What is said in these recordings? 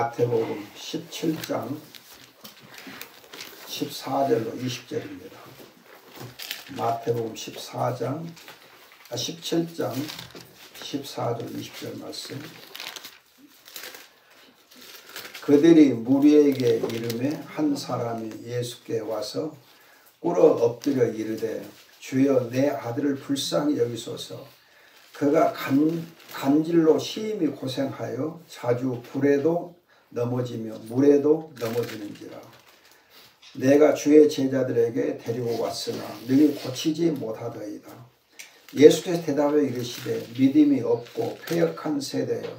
마태복음 17장 14절로 20절입니다. 마태복음 17장 14절 20절 말씀. 그들이 무리에게 이르매 한 사람이 예수께 와서 꿇어 엎드려 이르되 주여 내 아들을 불쌍히 여기소서. 그가 간질로 심히 고생하여 자주 불에도 넘어지며 물에도 넘어지는지라. 내가 주의 제자들에게 데리고 왔으나 능히 고치지 못하더이다. 예수께서 대답하여 이르시되 믿음이 없고 패역한 세대여,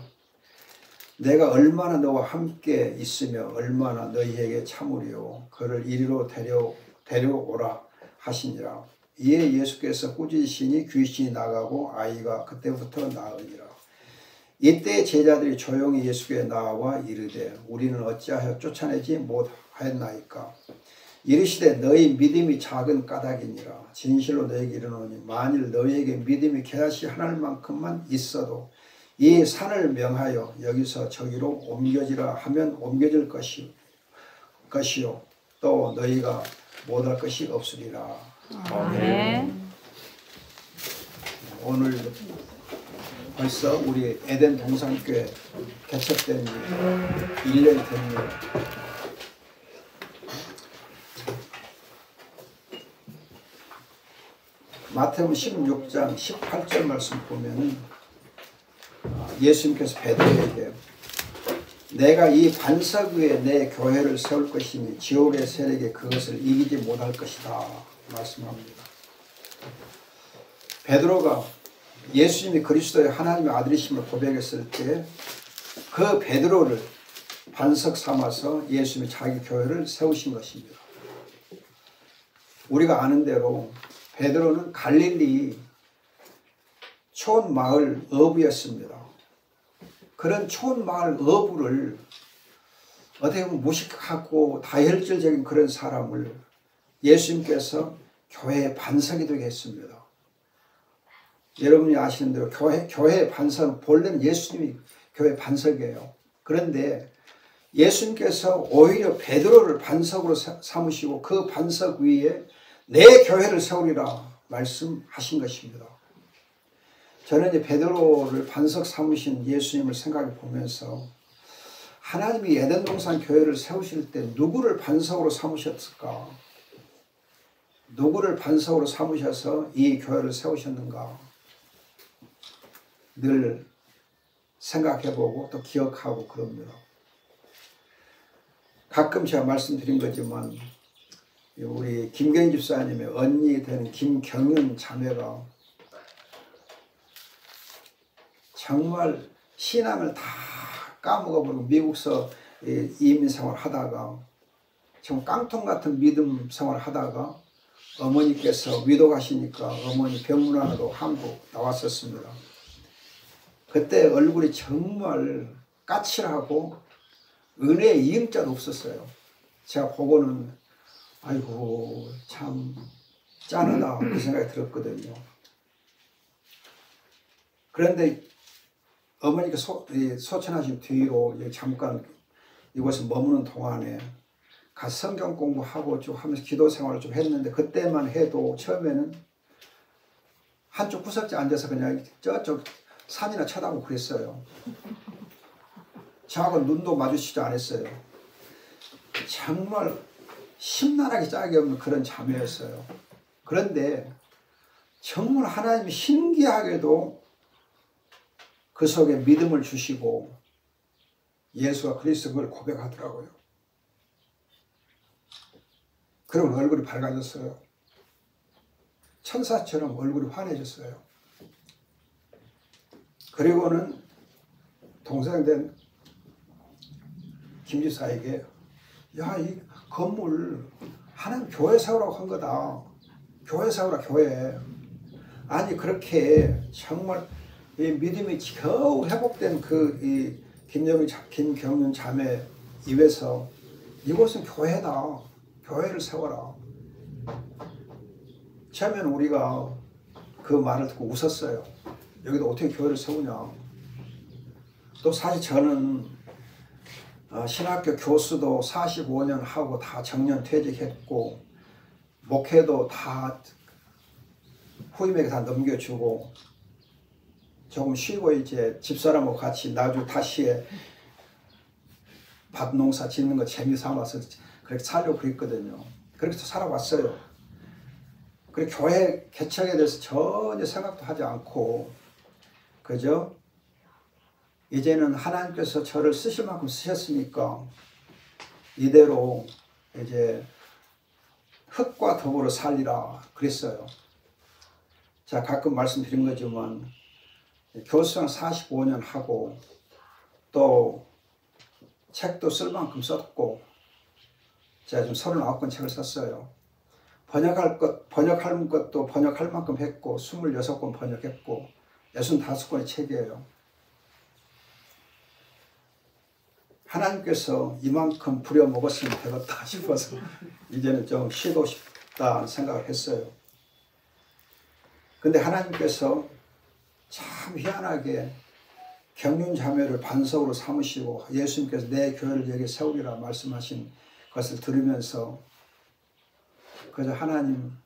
내가 얼마나 너와 함께 있으며 얼마나 너희에게 참으리요. 그를 이리로 데려오라 하시니라. 이에 예수께서 꾸짖으시니 귀신이 나가고 아이가 그때부터 나으니라. 이때 제자들이 조용히 예수께 나와 이르되 우리는 어찌하여 쫓아내지 못하였나이까. 이르시되 너희 믿음이 작은 까닭이니라. 진실로 너희에게 이르노니 만일 너희에게 믿음이 겨자씨 하나만큼만 있어도 이 산을 명하여 여기서 저기로 옮겨지라 하면 옮겨질 것이요 또 너희가 못할 것이 없으리라. 아멘. 오늘 벌써 우리 에덴 동산교회 개척된 지 1년이 됩니다. 마태복음 16장 18절 말씀 보면은 예수님께서 베드로에게 내가 이 반석 위에 내 교회를 세울 것이니 지옥의 세력에 그것을 이기지 못할 것이다 말씀합니다. 베드로가 예수님이 그리스도의 하나님의 아들이심을 고백했을 때 그 베드로를 반석 삼아서 예수님이 자기 교회를 세우신 것입니다. 우리가 아는 대로 베드로는 갈릴리 촌마을 어부였습니다. 그런 촌마을 어부를 어떻게 보면 무식하고 다혈질적인 그런 사람을 예수님께서 교회의 반석이 되게 했습니다. 여러분이 아시는 대로 교회의 반석은 본래는 예수님이 교회의 반석이에요. 그런데 예수님께서 오히려 베드로를 반석으로 삼으시고 그 반석 위에 내 교회를 세우리라 말씀하신 것입니다. 저는 이제 베드로를 반석 삼으신 예수님을 생각해 보면서 하나님이 에덴 동산 교회를 세우실 때 누구를 반석으로 삼으셨을까? 누구를 반석으로 삼으셔서 이 교회를 세우셨는가? 늘 생각해보고 또 기억하고 그럽니다. 가끔 제가 말씀드린 거지만 우리 김경희 집사님의 언니 되는 김경윤 자매가 정말 신앙을 다 까먹어버리고 미국서 이민 생활 하다가 정말 깡통 같은 믿음 생활 하다가 어머니께서 위독하시니까 어머니 병문안으로 한국 나왔었습니다. 그때 얼굴이 정말 까칠하고 은혜의 이음자도 없었어요. 제가 보고는 아이고 참 짠하다 그 생각이 들었거든요. 그런데 어머니가 소천하신 뒤로 잠깐 이곳에 머무는 동안에 가서 성경 공부하고 쭉 하면서 기도 생활을 좀 했는데 그때만 해도 처음에는 한쪽 구석지에 앉아서 그냥 저쪽 산이나 쳐다보고 그랬어요. 저하고 눈도 마주치지 않았어요. 정말 심란하게 짝이 없는 그런 자매였어요. 그런데 정말 하나님이 신기하게도 그 속에 믿음을 주시고 예수가 그리스도 그걸 고백하더라고요. 그리고 얼굴이 밝아졌어요. 천사처럼 얼굴이 환해졌어요. 그리고는 동생 된 김지사에게 야, 이 건물 하나님 교회 세우라고 한 거다. 교회 세우라 교회. 아니 그렇게 정말 이 믿음이 겨우 회복된 이 김경윤 자매 입에서 이곳은 교회다. 교회를 세워라. 처음에는 우리가 그 말을 듣고 웃었어요. 여기도 어떻게 교회를 세우냐. 또 사실 저는 신학교 교수도 45년 하고 다 정년 퇴직했고 목회도 다 후임에게 다 넘겨주고 조금 쉬고 이제 집사람하고 같이 나중에 다시 밭 농사 짓는 거 재미삼아서 그렇게 살려고 그랬거든요. 그렇게 살아왔어요. 그리고 교회 개척에 대해서 전혀 생각도 하지 않고 그죠? 이제는 하나님께서 저를 쓰실 만큼 쓰셨으니까 이대로 이제 흙과 더불어 살리라 그랬어요. 자, 가끔 말씀드린 거지만 교수생 45년 하고 또 책도 쓸 만큼 썼고 제가 지금 39권 책을 썼어요. 번역할 것도 번역할 만큼 했고 26권 번역했고 65권의 책이에요. 하나님께서 이만큼 부려먹었으면 되겠다 싶어서 이제는 좀 쉬고 싶다 생각을 했어요. 근데 하나님께서 참 희한하게 경륜자매를 반석으로 삼으시고 예수님께서 내 교회를 여기 세우리라 말씀하신 것을 들으면서 그저 하나님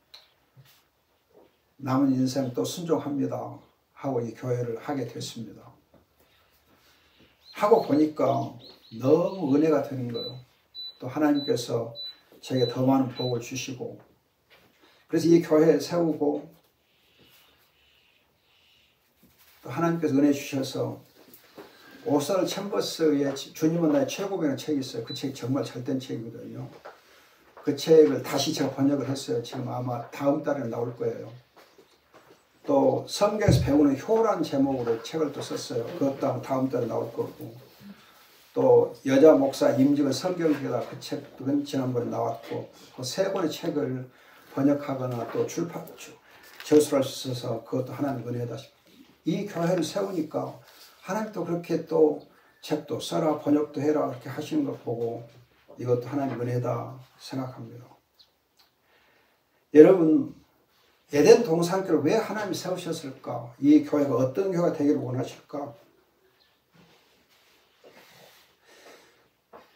남은 인생 또 순종합니다 하고 이 교회를 하게 됐습니다. 하고 보니까 너무 은혜가 되는 거예요. 또 하나님께서 제게 더 많은 복을 주시고 그래서 이 교회 세우고 또 하나님께서 은혜 주셔서 오스널 챔버스의 주님은 나의 최고라는 책이 있어요. 그 책이 정말 잘된 책이거든요. 그 책을 다시 제가 번역을 했어요. 지금 아마 다음 달에 나올 거예요. 또 성경에서 배우는 효란 제목으로 책을 또 썼어요. 그것도 다음 달에 나올 거고 또 여자 목사 임직은 성경기다 그 책도 지난번에 나왔고 그 세 권의 책을 번역하거나 또 저술할 수 있어서 그것도 하나님 은혜다. 이 교회를 세우니까 하나님도 그렇게 또 책도 써라 번역도 해라 그렇게 하시는 걸 보고 이것도 하나님 은혜다 생각합니다. 여러분 에덴 동산교를 왜 하나님이 세우셨을까? 이 교회가 어떤 교회가 되기를 원하실까?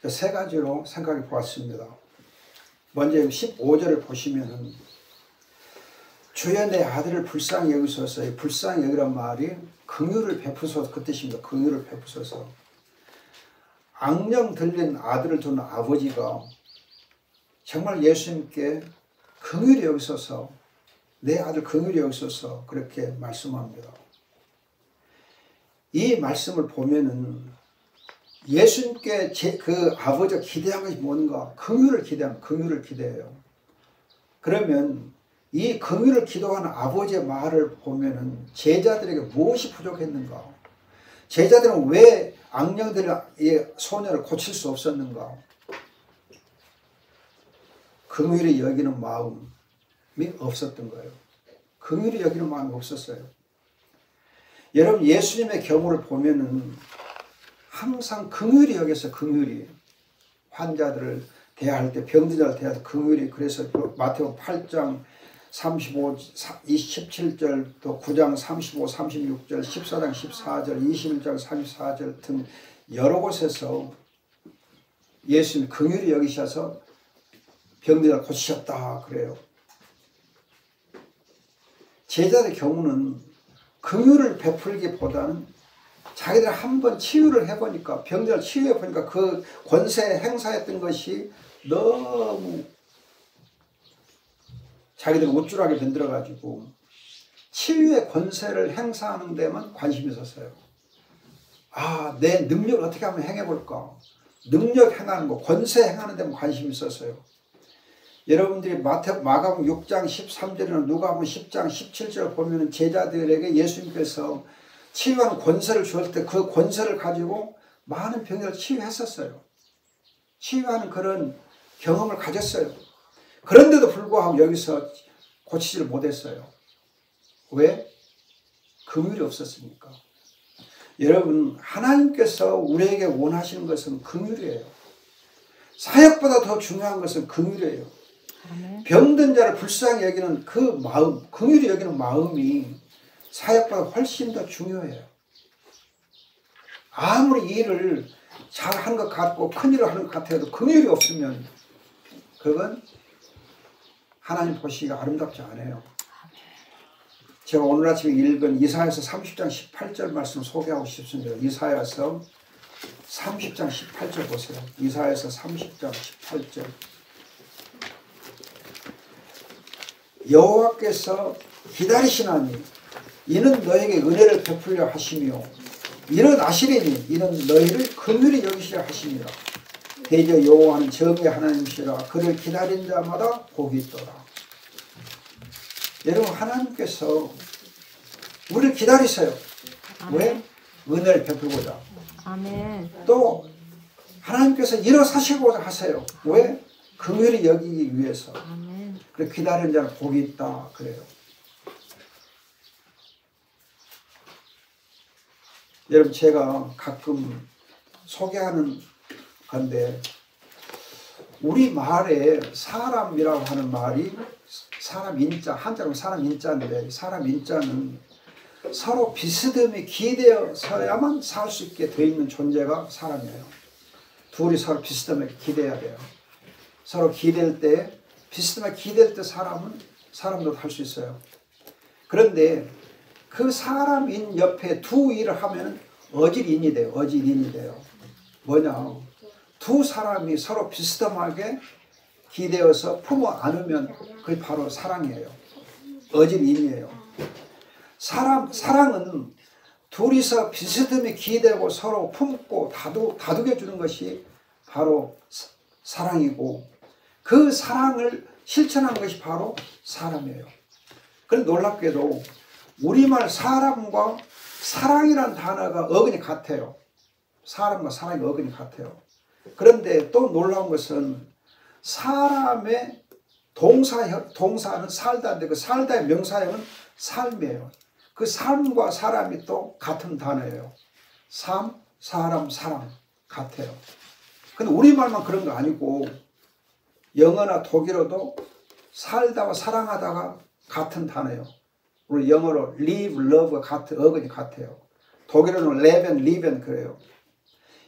세 가지로 생각해 보았습니다. 먼저 15절을 보시면은 주여 내 아들을 불쌍히 여기소서. 이 불쌍히 여기란 말이 긍휼을 베푸소서 그 뜻입니다. 긍휼을 베푸소서. 악령 들린 아들을 두는 아버지가 정말 예수님께 긍휼히 여기소서 내 아들 긍휼히 여기소서 그렇게 말씀합니다. 이 말씀을 보면은 예수님께 그 아버지가 기대한 것이 뭔가 긍휼을 기대해요. 그러면 이 긍휼을 기도하는 아버지의 말을 보면은 제자들에게 무엇이 부족했는가? 제자들은 왜 악령들의 소녀를 고칠 수 없었는가? 긍휼히 여기는 마음이 없었던 거예요. 긍휼히 여기는 마음이 없었어요. 여러분 예수님의 경우를 보면은 항상 긍휼히 여겨서 긍휼히 환자들을 대할 때 병든 자를 대할 때 긍휼히 그래서 마태복음 8장 35, 27절 또 9장 35, 36절 14장 14절 21장 34절 등 여러 곳에서 예수님 긍휼히 여기셔서 병든 자를 고치셨다 그래요. 제자의 경우는 긍휼을 베풀기보다는 자기들 한번 치유를 해보니까 병자를 치유해보니까 그 권세 행사했던 것이 너무 자기들 우쭐하게 만들어가지고 치유의 권세를 행사하는 데만 관심이 있었어요. 아, 내 능력을 어떻게 하면 행해볼까? 능력 행하는 거, 권세 행하는 데만 관심이 있었어요. 여러분들이 마가복음 6장 13절이나 누가복음 10장 17절 보면 제자들에게 예수님께서 치유하는 권세를 주었을 때 그 권세를 가지고 많은 병들을 치유했었어요. 치유하는 그런 경험을 가졌어요. 그런데도 불구하고 여기서 고치지를 못했어요. 왜? 긍휼이 없었으니까. 여러분 하나님께서 우리에게 원하시는 것은 긍휼이에요. 사역보다 더 중요한 것은 긍휼이에요. 병든 자를 불쌍히 여기는 그 마음, 긍휼히 여기는 마음이 사역보다 훨씬 더 중요해요. 아무리 일을 잘하는 것 같고 큰일을 하는 것 같아도 긍휼이 없으면 그건 하나님 보시기가 아름답지 않아요. 제가 오늘 아침에 읽은 이사야서 30장 18절 말씀 소개하고 싶습니다. 이사야서 30장 18절 보세요. 이사야서 30장 18절. 여호와께서 기다리시나니 이는 너에게 은혜를 베풀려 하시며 이는 아시리니 이는 너희를 긍휼히 여기시려 하십니다. 대저 여호와는 정의 하나님이시라 그를 기다린 자마다 복이 있도다. 여러분 하나님께서 우리를 기다리세요. 왜? 은혜를 베풀고자. 아멘. 또 하나님께서 일어서시고자 하세요. 왜? 긍휼히 여기기 위해서. 아멘. 그래 기다리는 자는 복이 있다 그래요. 여러분 제가 가끔 소개하는 건데 우리 말에 사람이라고 하는 말이 사람 인자, 한자로 사람 인자인데 사람 인자는 서로 비스듬히 기대어서야만 살 수 있게 되어 있는 존재가 사람이에요. 둘이 서로 비스듬하게 기대야 돼요. 서로 기댈 때 비스듬하게 기댈 때 사람도 할 수 있어요. 그런데 그 사람인 옆에 두 일을 하면 어질인이 돼요. 어질인이 돼요. 뭐냐? 두 사람이 서로 비스듬하게 기대어서 품어 안으면 그게 바로 사랑이에요. 어질인이에요. 사랑은 둘이서 비스듬히 기대고 서로 품고 다독여 주는 것이 바로 사랑이고 그 사랑을 실천하는 것이 바로 사람이에요. 그런데 놀랍게도 우리말 사람과 사랑이라는 단어가 어근이 같아요. 사람과 사랑이 어근이 같아요. 그런데 또 놀라운 것은 사람의 동사는 살다인데 그 살다의 명사형은 삶이에요. 그 삶과 사람이 또 같은 단어예요. 삶, 사람, 사랑 같아요. 근데 우리말만 그런 거 아니고 영어나 독일어도 살다와 사랑하다가 같은 단어예요. 우리 영어로 live, love가 같은 어근이 같아요. 독일어는 leben, lieben 그래요.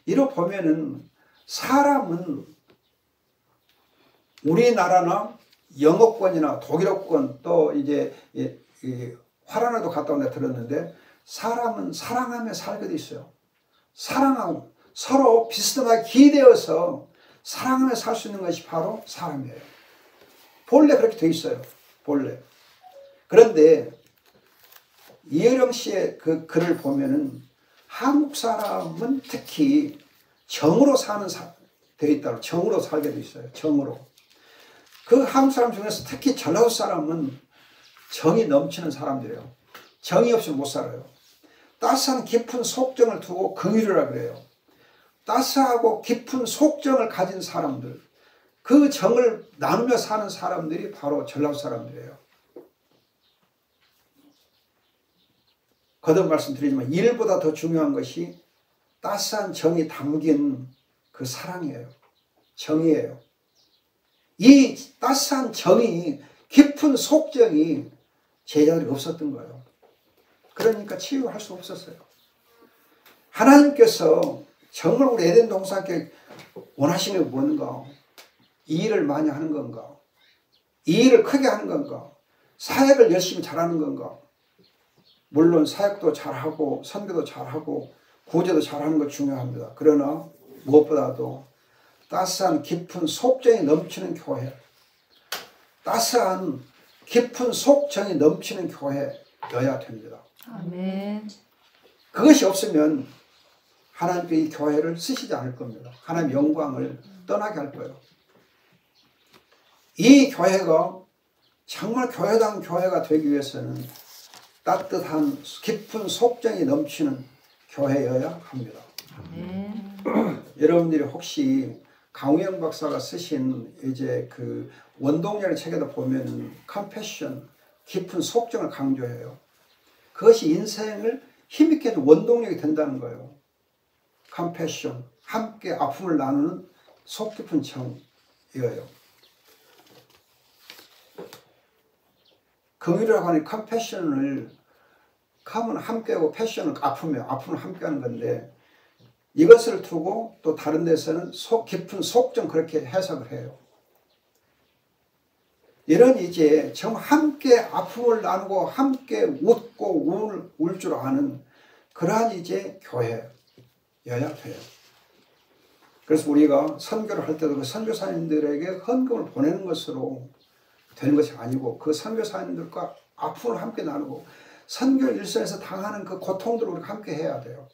이로 보면은 사람은 우리나라나 영어권이나 독일어권 또 이제 화란에도 갔다 온 데 들었는데 사람은 사랑하며 살게 돼 있어요. 사랑하고 서로 비스듬하게 기대어서 사랑하며 살 수 있는 것이 바로 사람이에요. 본래 그렇게 돼 있어요. 본래. 그런데 이혜령 씨의 그 글을 보면은 한국 사람은 특히 정으로 사는 돼 있다고 정으로 살게 돼 있어요. 정으로. 그 한국 사람 중에서 특히 전라도 사람은 정이 넘치는 사람들이에요. 정이 없이 못 살아요. 따스한 깊은 속정을 두고 긍휼이라 그래요. 따스하고 깊은 속정을 가진 사람들, 그 정을 나누며 사는 사람들이 바로 전라도 사람들이에요. 거듭 말씀드리지만 일보다 더 중요한 것이 따스한 정이 담긴 그 사랑이에요. 정이에요. 이 따스한 정이 깊은 속정이 제자들이 없었던 거예요. 그러니까 치유할 수 없었어요. 하나님께서 정말 우리 에덴 동산께 원하시는 게 뭔가? 이 일을 많이 하는 건가? 이 일을 크게 하는 건가? 사역을 열심히 잘하는 건가? 물론 사역도 잘하고 선교도 잘하고 구제도 잘하는 거 중요합니다. 그러나 무엇보다도 따스한 깊은 속정이 넘치는 교회, 따스한 깊은 속정이 넘치는 교회여야 됩니다. 아멘. 그것이 없으면 하나님께 이 교회를 쓰시지 않을 겁니다. 하나님의 영광을 떠나게 할 거예요. 이 교회가 정말 교회다운 교회가 되기 위해서는 따뜻한 깊은 속정이 넘치는 교회여야 합니다. 여러분들이 혹시 강우영 박사가 쓰신 이제 그 원동력의 책에도 보면 컴패션, 깊은 속정을 강조해요. 그것이 인생을 힘있게 해준 원동력이 된다는 거예요. 컴패션, 함께 아픔을 나누는 속 깊은 정이에요. 긍휼이라고 하는 컴패션을 컴은 함께하고 패션은 아픔이에요. 아픔을 함께하는 건데 이것을 두고 또 다른 데서는 깊은 속정 그렇게 해석을 해요. 이런 이제 정말 함께 아픔을 나누고 함께 웃고 울 줄 아는 그러한 이제 교회, 여약교회. 그래서 우리가 선교를 할 때도 그 선교사님들에게 헌금을 보내는 것으로 되는 것이 아니고 그 선교사님들과 아픔을 함께 나누고 선교 일선에서 당하는 그 고통들을 우리가 함께 해야 돼요.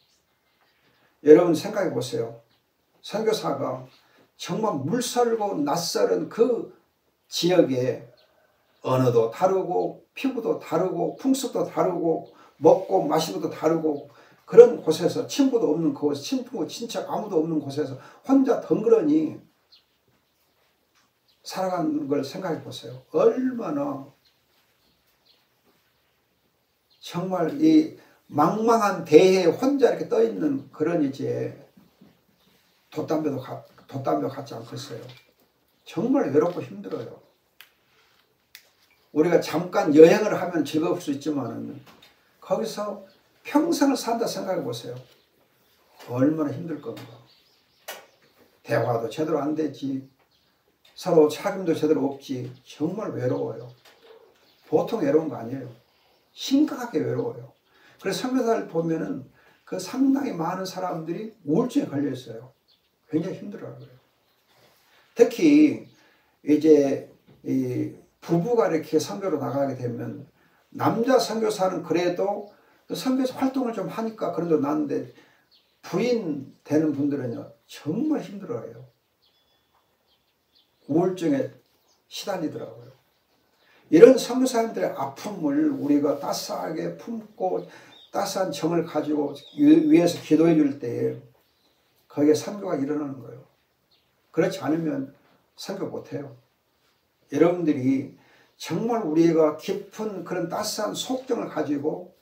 여러분 생각해 보세요. 선교사가 정말 물설고 낯설은 그 지역에 언어도 다르고 피부도 다르고 풍습도 다르고 먹고 마시는 것도 다르고 그런 곳에서 친구도 없는 곳, 친구, 친척 아무도 없는 곳에서 혼자 덩그러니 살아가는 걸 생각해 보세요. 얼마나 정말 이 망망한 대해에 혼자 이렇게 떠 있는 그런 이제 돛담배도 갖지 않겠어요. 정말 외롭고 힘들어요. 우리가 잠깐 여행을 하면 즐거울 수 있지만 거기서 평생을 산다 생각해 보세요. 얼마나 힘들 건가. 대화도 제대로 안 되지. 서로 차림도 제대로 없지. 정말 외로워요. 보통 외로운 거 아니에요. 심각하게 외로워요. 그래서 선교사를 보면은 그 상당히 많은 사람들이 우울증에 걸려 있어요. 굉장히 힘들어요. 특히 이제 이 부부가 이렇게 선교로 나가게 되면 남자 선교사는 그래도 선교사 활동을 좀 하니까 그래도 나는데 부인 되는 분들은요 정말 힘들어요. 우울증에 시달리더라고요. 이런 선교사님들의 아픔을 우리가 따스하게 품고 따스한 정을 가지고 위해서 기도해 줄 때 거기에 선교가 일어나는 거예요. 그렇지 않으면 선교 못해요. 여러분들이 정말 우리가 깊은 그런 따스한 속정을 가지고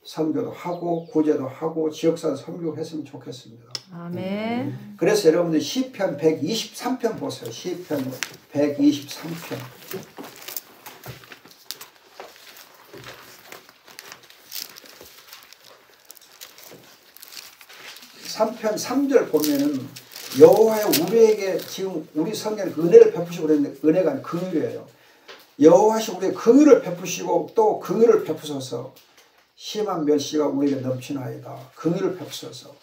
선교도 하고 구제도 하고 지역사회 선교했으면 좋겠습니다. 아멘. 그래서 여러분들 시편 123편 보세요. 시편 123편. 3편 3절 보면은 여호와의 우리에게 지금 우리 성경에 은혜를 베푸시고 그랬는데 은혜가 아니라 긍휼이에요. 여호와시 우리의 긍휼을 베푸시고 또 긍휼을 베푸소서. 심한 멸시가 우리에게 넘치나이다. 긍휼을 베푸소서.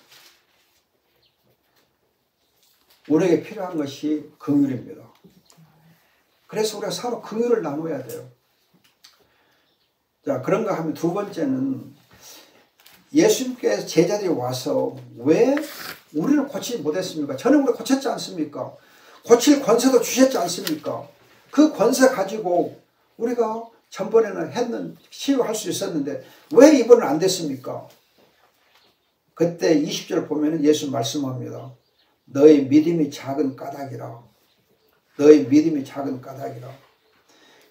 우리에게 필요한 것이 긍휼입니다. 그래서 우리가 서로 긍휼을 나눠야 돼요. 자, 그런가 하면 두 번째는 예수님께서 제자들이 와서 왜 우리를 고치지 못했습니까? 저는 우리 고쳤지 않습니까? 고칠 권세도 주셨지 않습니까? 그 권세 가지고 우리가 전번에는 치유할 수 있었는데 왜 이번은 안 됐습니까? 그때 20절 보면 예수 말씀합니다. 너희 믿음이 작은 까닭이라. 너희 믿음이 작은 까닭이라.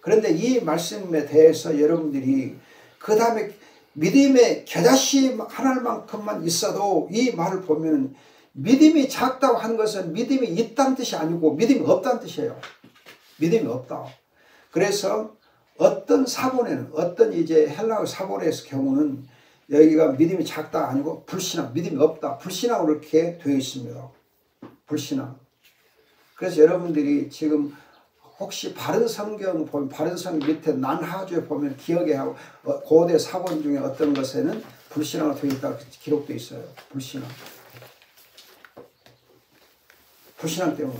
그런데 이 말씀에 대해서 여러분들이 그 다음에 믿음의 겨자씨 하나만큼만 있어도 이 말을 보면 믿음이 작다고 하는 것은 믿음이 있다는 뜻이 아니고 믿음이 없다는 뜻이에요. 믿음이 없다. 그래서 어떤 사본에는 어떤 이제 헬라어 사본에서 경우는 여기가 믿음이 작다 아니고 불신앙, 믿음이 없다. 불신앙으로 이렇게 되어 있습니다. 불신앙. 그래서 여러분들이 지금 혹시 바른 성경 보면 바른 성경 밑에 난하주에 보면 기억에 하고 고대 사본 중에 어떤 것에는 불신앙으로 되어 있다고 기록되어 있어요. 불신앙. 불신앙 때문에.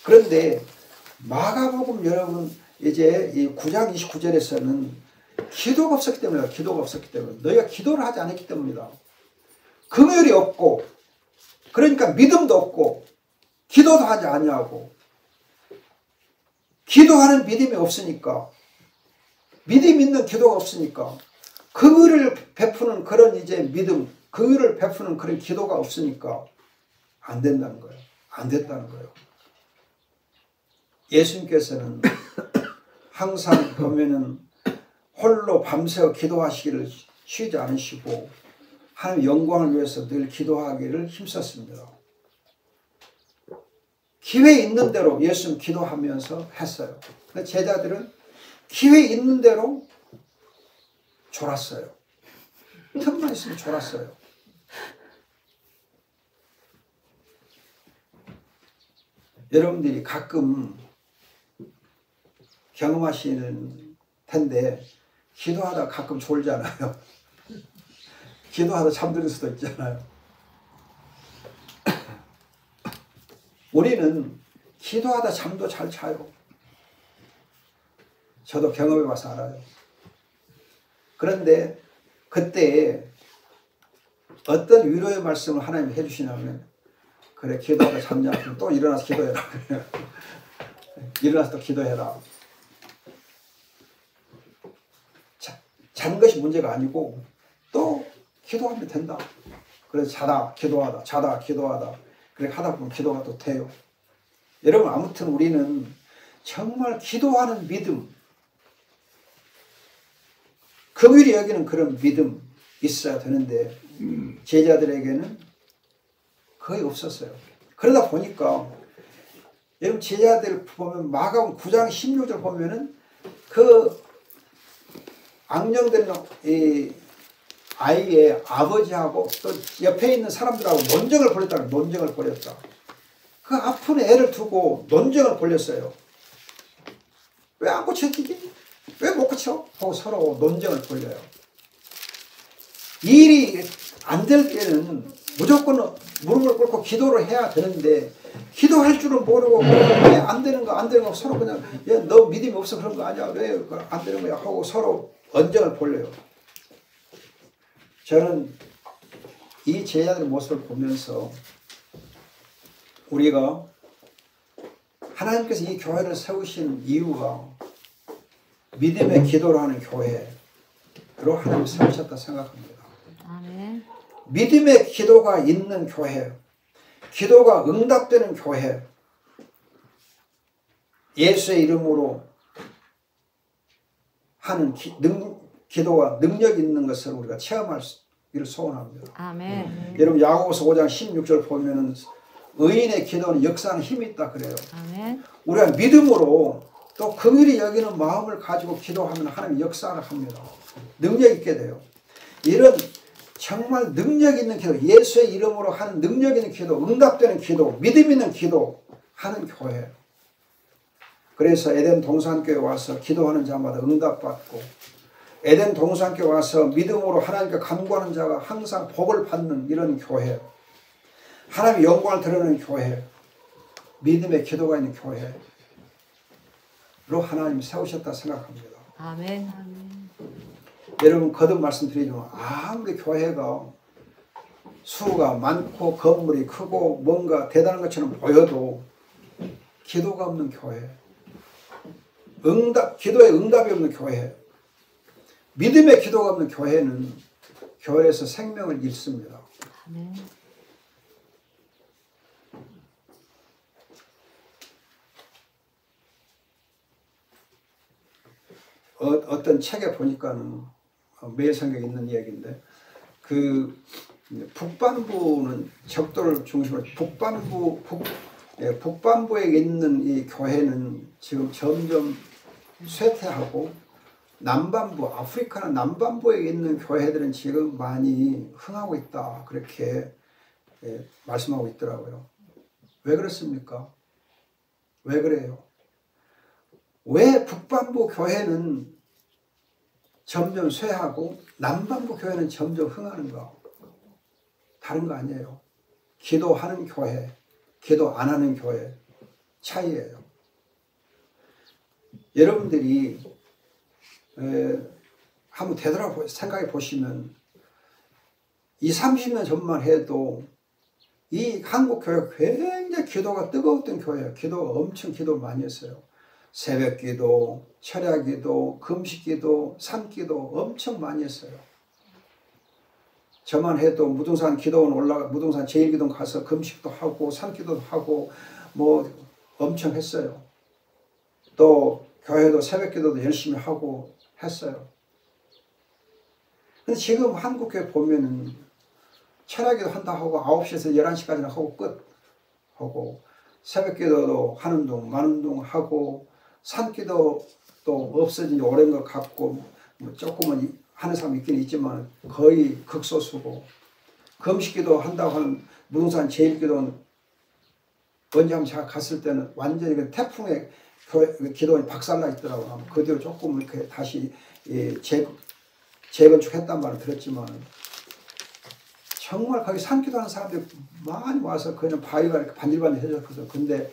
그런데 마가복음 여러분 이제 이 9장 29절에서는 기도가 없었기 때문이다. 기도가 없었기 때문에. 너희가 기도를 하지 않았기 때문이다. 긍휼이 없고 그러니까 믿음도 없고 기도도 하지 아니하고 기도하는 믿음이 없으니까 믿음 있는 기도가 없으니까 긍휼을 베푸는 그런 이제 믿음 긍휼을 베푸는 그런 기도가 없으니까 안 된다는 거예요. 안 됐다는 거예요. 예수님께서는 항상 보면은 홀로 밤새워 기도하시기를 쉬지 않으시고 하나님의 영광을 위해서 늘 기도하기를 힘썼습니다. 기회 있는 대로 예수님 기도하면서 했어요. 제자들은 기회 있는 대로 졸았어요. 틈만 있으면 졸았어요. 여러분들이 가끔 경험하시는 텐데 기도하다 가끔 졸잖아요. 기도하다 잠들 수도 있잖아요. 우리는 기도하다 잠도 잘 자요. 저도 경험해 봐서 알아요. 그런데 그때 어떤 위로의 말씀을 하나님이 해주시냐면, 그래 기도하다 잠자면 또 일어나서 기도해라. 일어나서 또 기도해라. 자는 것이 문제가 아니고 또 기도하면 된다. 그래서 자다 기도하다 자다 기도하다 그렇게 하다 보면 기도가 또 돼요. 여러분, 아무튼 우리는 정말 기도하는 믿음, 긍휼히 여기는 그런 믿음 있어야 되는데 제자들에게는 거의 없었어요. 그러다 보니까 여러분, 제자들 보면 마가복음 9장 16절 보면은 그 악령된 이 아이의 아버지하고 또 옆에 있는 사람들하고 논쟁을 벌였다. 논쟁을 벌였다. 그 아픈 애를 두고 논쟁을 벌였어요. 왜 안 고쳐지지? 왜 못 고쳐? 하고 서로 논쟁을 벌려요. 일이 안 될 때는 무조건 무릎을 꿇고 기도를 해야 되는데 기도할 줄은 모르고 왜 안 되는 거 안 되는 거 서로 그냥 야, 너 믿음이 없어 그런 거 아니야? 왜 안 되는 거야? 하고 서로 언쟁을 벌려요. 저는 이 제자들의 모습을 보면서 우리가 하나님께서 이 교회를 세우신 이유가 믿음의 기도를 하는 교회로 하나님 세우셨다 생각합니다. 아멘. 믿음의 기도가 있는 교회, 기도가 응답되는 교회, 예수의 이름으로 하는 기도가 능력 있는 것을 우리가 체험하기를 소원합니다. 아멘. 여러분, 야고보서 5장 16절 보면은 의인의 기도는 역사하는 힘이 있다 그래요. 아멘. 우리가 믿음으로 또 긍휼히 여기는 마음을 가지고 기도하면 하나님 역사를 합니다. 능력 있게 돼요. 이런 정말 능력 있는 기도, 예수의 이름으로 하는 능력 있는 기도, 응답되는 기도, 믿음 있는 기도 하는 교회. 그래서 에덴 동산교회 와서 기도하는 자마다 응답받고, 에덴 동산교회 와서 믿음으로 하나님께 간구하는 자가 항상 복을 받는 이런 교회, 하나님의 영광을 드러내는 교회, 믿음의 기도가 있는 교회로 하나님이 세우셨다 생각합니다. 아멘. 아멘. 여러분, 거듭 말씀드리지만 아무리 교회가 수가 많고 건물이 크고 뭔가 대단한 것처럼 보여도 기도가 없는 교회, 기도에 응답이 없는 교회, 믿음의 기도가 없는 교회는 교회에서 생명을 잃습니다. 아멘. 어떤 책에 보니까는 매일 성경에 있는 이야기인데, 그 북반부는 적도를 중심으로 북반부에 있는 이 교회는 지금 점점 쇠퇴하고, 남반부, 아프리카나 남반부에 있는 교회들은 지금 많이 흥하고 있다, 그렇게 말씀하고 있더라고요. 왜 그렇습니까? 왜 그래요? 왜 북반부 교회는 점점 쇠하고 남반부 교회는 점점 흥하는가? 다른 거 아니에요. 기도하는 교회, 기도 안 하는 교회 차이예요. 여러분들이 한번 생각해 보시면 20, 30년 전만 해도 이 한국 교회가 굉장히 기도가 뜨거웠던 교회예요. 엄청 기도를 많이 했어요. 새벽기도, 철야기도, 금식기도, 산기도 엄청 많이 했어요. 저만 해도 무등산 기도원 무등산 제1기도원 가서 금식도 하고 산기도도 하고 뭐 엄청 했어요. 또 교회도 새벽기도도 열심히 하고 했어요. 근데 지금 한국교회 보면은 철야기도 한다 하고 9시에서 11시까지는 하고 끝 하고, 새벽기도도 하는 동 마는 동 하고, 산기도 또 없어진 지 오랜 것 같고, 뭐 조금은 하는 사람 있긴 있지만 거의 극소수고, 금식기도 한다고 하는 무등산 제1기도는 언제 한번 제가 갔을 때는 완전히 그 태풍에 기도원이 박살나 있더라고요. 그 뒤로 조금 이렇게 다시 재건축했단 말을 들었지만 정말 거기 산기도하는 사람들이 많이 와서 그냥 바위가 이렇게 반질반질해졌거든요. 근데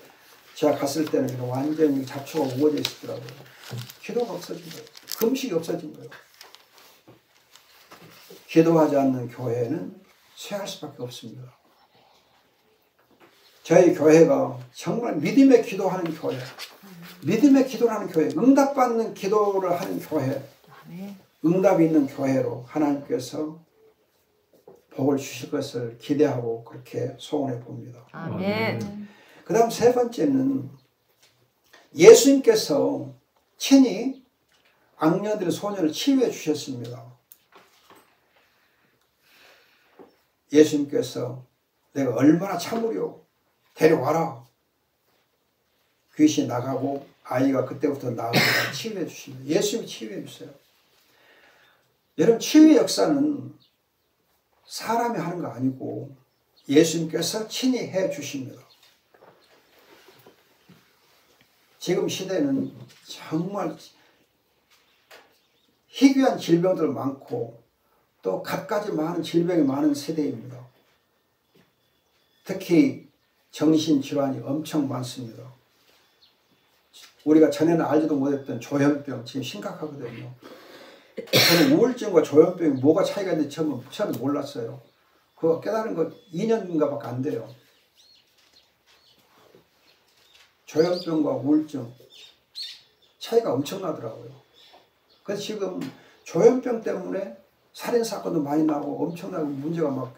제가 갔을 때는 완전히 잡초가 우거져 있었더라고요. 기도가 없어진 거예요. 금식이 없어진 거예요. 기도하지 않는 교회는 쇠할 수밖에 없습니다. 저희 교회가 정말 믿음의 기도하는 교회, 믿음의 기도를 하는 교회, 응답받는 기도를 하는 교회, 응답이 있는 교회로 하나님께서 복을 주실 것을 기대하고 그렇게 소원해 봅니다. 아멘. 그 다음 세 번째는 예수님께서 친히 악녀들의 소년을 치유해 주셨습니다. 예수님께서 내가 얼마나 참으려 데려와라. 귀신이 나가고 아이가 그때부터 나가고 치유해 주십니다. 예수님이 치유해 주세요. 여러분 치유의 역사는 사람이 하는 거 아니고 예수님께서 친히 해 주십니다. 지금 시대는 정말 희귀한 질병들 많고 또 갖가지 많은 질병이 많은 세대입니다. 특히 정신질환이 엄청 많습니다. 우리가 전에는 알지도 못했던 조현병 지금 심각하거든요. 저는 우울증과 조현병이 뭐가 차이가 있는지 처음에 몰랐어요. 그거 깨달은 거 2년인가 밖에 안 돼요. 조현병과 우울증 차이가 엄청나더라고요. 그래서 지금 조현병 때문에 살인사건도 많이 나고 엄청나게 문제가 막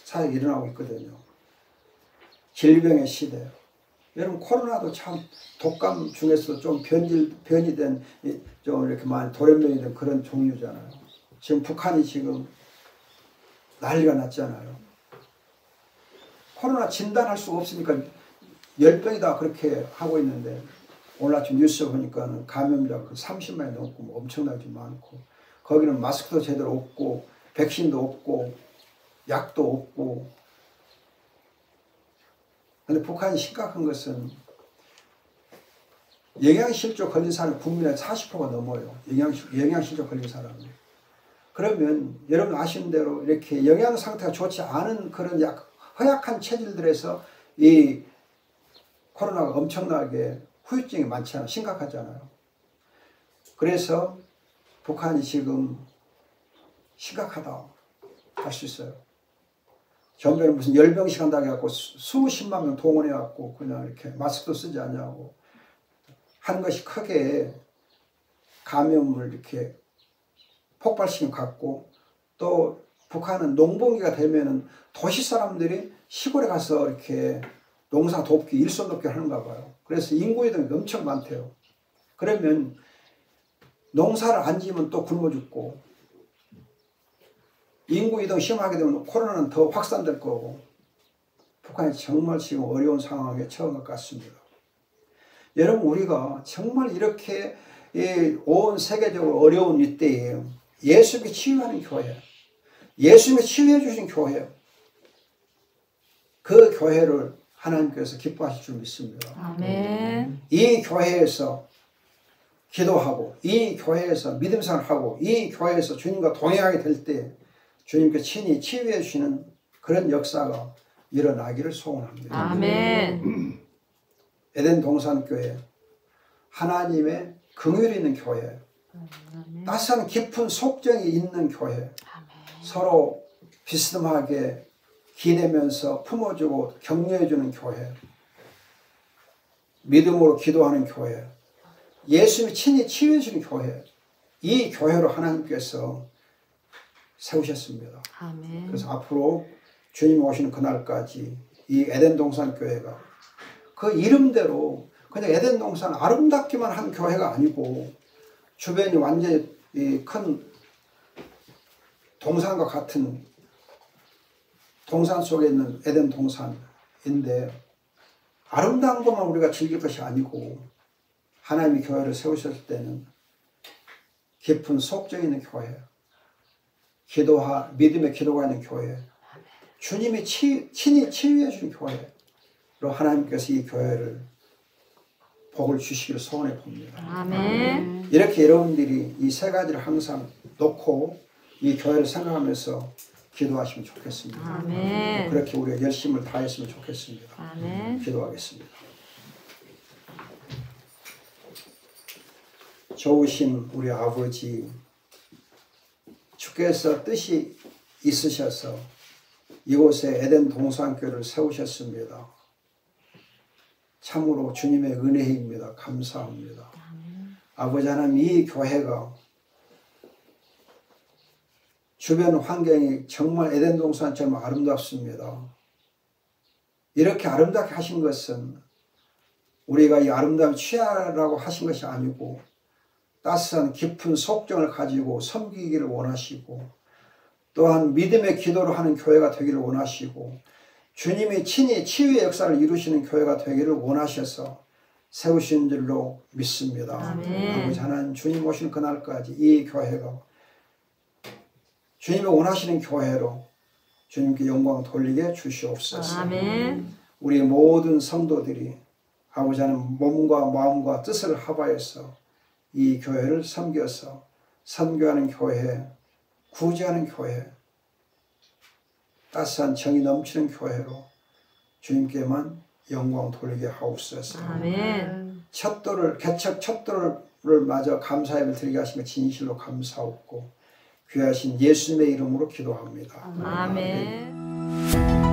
사회에 일어나고 있거든요. 질병의 시대. 여러분 코로나도 참 독감 중에서도 좀 변이 된 좀 이렇게 많이 돌연변이 된 그런 종류잖아요. 지금 북한이 지금 난리가 났잖아요. 코로나 진단할 수가 없으니까 열병이다 그렇게 하고 있는데 오늘 아침 뉴스 보니까 감염자가 30만이 넘고 뭐 엄청나게 많고 거기는 마스크도 제대로 없고 백신도 없고 약도 없고. 근데 북한이 심각한 것은 영양실조 걸린 사람이 국민의 40%가 넘어요. 영양실조 걸린 사람이. 그러면 여러분 아시는 대로 이렇게 영양 상태가 좋지 않은 그런 허약한 체질들에서 이 코로나가 엄청나게 후유증이 많잖아요. 심각하잖아요. 그래서 북한이 지금 심각하다 할 수 있어요. 전번에 무슨 열병식 한다고 해갖고 20만 명 동원해갖고 그냥 이렇게 마스크도 쓰지 않냐고 한 것이 크게 감염을 이렇게 폭발시킨 것 같고, 또 북한은 농번기가 되면은 도시 사람들이 시골에 가서 이렇게 농사 돕기, 일손 돕기 하는가 봐요. 그래서 인구 이동이 엄청 많대요. 그러면 농사를 안 지으면 또 굶어 죽고, 인구 이동 심하게 되면 코로나는 더 확산될 거고, 북한이 정말 지금 어려운 상황에 처한 것 같습니다. 여러분 우리가 정말 이렇게 온 세계적으로 어려운 이때에 예수님이 치유하는 교회, 예수님이 치유해 주신 교회, 그 교회를 하나님께서 기뻐하실 줄 믿습니다. 아멘. 이 교회에서 기도하고, 이 교회에서 믿음 생활하고, 이 교회에서 주님과 동행하게 될 때 주님께 친히 치유해 주시는 그런 역사가 일어나기를 소원합니다. 아멘. 에덴 동산교회, 하나님의 긍휼이 있는 교회, 따스한 깊은 속정이 있는 교회, 서로 비스듬하게 기대면서 품어주고 격려해주는 교회, 믿음으로 기도하는 교회, 예수님이 친히 치유해주는 교회, 이 교회로 하나님께서 세우셨습니다. 아멘. 그래서 앞으로 주님 오시는 그날까지 이 에덴 동산 교회가 그 이름대로 그냥 에덴 동산 아름답기만 한 교회가 아니고 주변이 완전히 큰 동산과 같은 동산 속에 있는 에덴 동산인데, 아름다운 것만 우리가 즐길 것이 아니고 하나님이 교회를 세우셨을 때는 깊은 속정 있는 교회, 믿음의 기도가 있는 교회, 주님이 친히 치유해 주는 교회, 하나님께서 이 교회를 복을 주시기를 소원해 봅니다. 아멘. 이렇게 여러분들이 이 세 가지를 항상 놓고 이 교회를 생각하면서 기도하시면 좋겠습니다. 아멘. 그렇게 우리가 열심을 다했으면 좋겠습니다. 아멘. 기도하겠습니다. 좋으신 우리 아버지, 주께서 뜻이 있으셔서 이곳에 에덴 동산교회를 세우셨습니다. 참으로 주님의 은혜입니다. 감사합니다. 아버지 하나님, 이 교회가 주변 환경이 정말 에덴 동산처럼 아름답습니다. 이렇게 아름답게 하신 것은 우리가 이 아름다움을 취하라고 하신 것이 아니고 따스한 깊은 속정을 가지고 섬기기를 원하시고 또한 믿음의 기도를 하는 교회가 되기를 원하시고 주님이 친히 치유의 역사를 이루시는 교회가 되기를 원하셔서 세우신 줄로 믿습니다. 아멘. 아버지 하나님, 주님 오시는 그날까지 이 교회가 주님이 원하시는 교회로 주님께 영광 돌리게 주시옵소서. 아멘. 우리 모든 성도들이 아버지 하나님 몸과 마음과 뜻을 합하여서 이 교회를 섬겨서 선교하는 교회, 구제하는 교회, 따스한 정이 넘치는 교회로 주님께만 영광 돌리게 하옵소서. 아멘. 개척 첫 돌을 마저 감사함을 드리게 하신 것 진실로 감사하옵고 귀하신 예수님의 이름으로 기도합니다. 아멘.